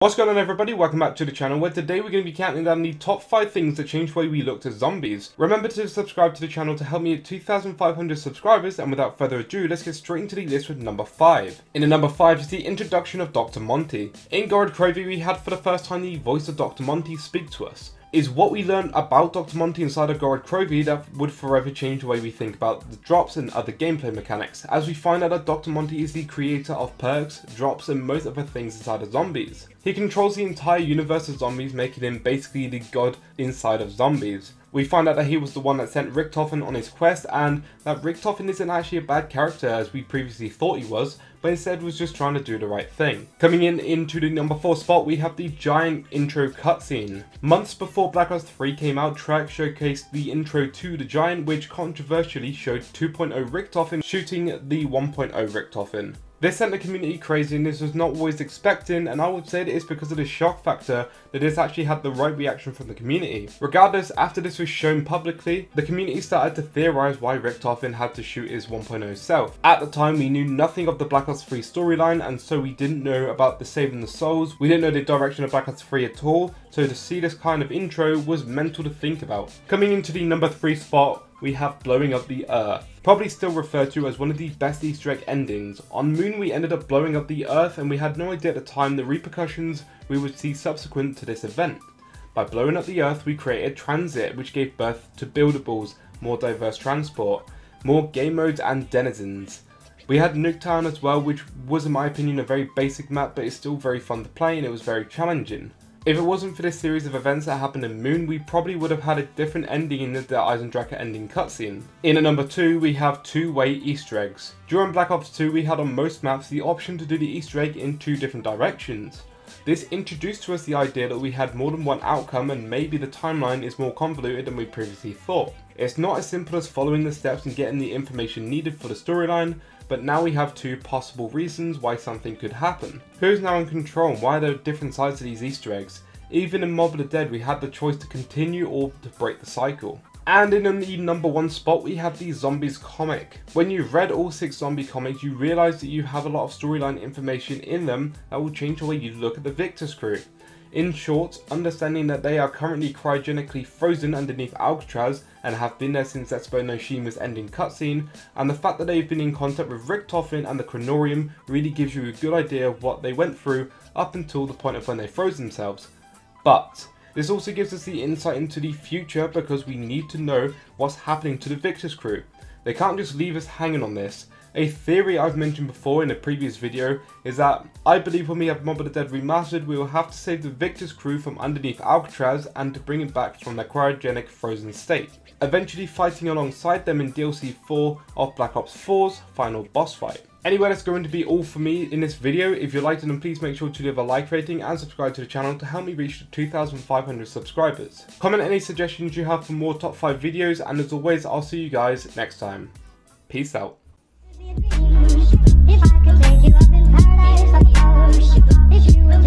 What's going on, everybody? Welcome back to the channel, where today we're going to be counting down the top 5 things that changed the way we looked at zombies. Remember to subscribe to the channel to help me at 2,500 subscribers, and without further ado, let's get straight into the list with number 5. In the number 5 is the introduction of Dr. Monty. In Gorod Krovi, we had for the first time the voice of Dr. Monty speak to us. Is what we learned about Dr. Monty inside of Gorod Krovi that would forever change the way we think about the drops and other gameplay mechanics, as we find out that Dr. Monty is the creator of perks, drops and most other things inside of zombies. He controls the entire universe of zombies, making him basically the god inside of zombies. We find out that he was the one that sent Richtofen on his quest, and that Richtofen isn't actually a bad character as we previously thought he was, but instead was just trying to do the right thing. Coming into the number 4 spot, we have the giant intro cutscene. Months before Black Ops 3 came out, Treyarch showcased the intro to the giant, which controversially showed 2.0 Richtofen shooting the 1.0 Richtofen. This sent the community crazy, and this was not always expecting, and I would say that it's because of the shock factor that this actually had the right reaction from the community. Regardless, after this was shown publicly, the community started to theorize why Richtofen had to shoot his 1.0 self. At the time, we knew nothing of the Black Ops 3 storyline, and so we didn't know about the saving the souls, we didn't know the direction of Black Ops 3 at all, so to see this kind of intro was mental to think about. Coming into the number 3 spot, we have blowing up the Earth. Probably still referred to as one of the best Easter egg endings. On Moon, we ended up blowing up the Earth, and we had no idea at the time the repercussions we would see subsequent to this event. By blowing up the Earth, we created transit, which gave birth to buildables, more diverse transport, more game modes and denizens. We had Nuketown as well, which was in my opinion a very basic map, but it's still very fun to play and it was very challenging. If it wasn't for this series of events that happened in Moon, we probably would have had a different ending in the Eisendrache ending cutscene. In at number 2, we have two-way Easter eggs. During Black Ops 2, we had on most maps the option to do the Easter egg in 2 different directions. This introduced to us the idea that we had more than one outcome, and maybe the timeline is more convoluted than we previously thought. It's not as simple as following the steps and getting the information needed for the storyline, but now we have 2 possible reasons why something could happen. Who's now in control, and why are there different sides to these Easter eggs? Even in Mob of the Dead, we had the choice to continue or to break the cycle. And in the number 1 spot, we have the Zombies comic. When you've read all 6 zombie comics, you realise that you have a lot of storyline information in them that will change the way you look at the Victor's crew. In short, understanding that they are currently cryogenically frozen underneath Alcatraz and have been there since Espo Noshima's ending cutscene, and the fact that they've been in contact with Richtofen and the Chronorium really gives you a good idea of what they went through up until the point of when they froze themselves. But this also gives us the insight into the future, because we need to know what's happening to the Victor's crew. They can't just leave us hanging on this. A theory I've mentioned before in a previous video is that I believe when we have Mob of the Dead remastered, we will have to save the Victor's crew from underneath Alcatraz and to bring it back from their cryogenic frozen state, eventually fighting alongside them in DLC 4 of Black Ops 4's final boss fight. Anyway, that's going to be all for me in this video. If you liked it, then please make sure to leave a like rating and subscribe to the channel to help me reach 2,500 subscribers. Comment any suggestions you have for more top 5 videos, and as always, I'll see you guys next time. Peace out. If I could take you up in paradise, if you would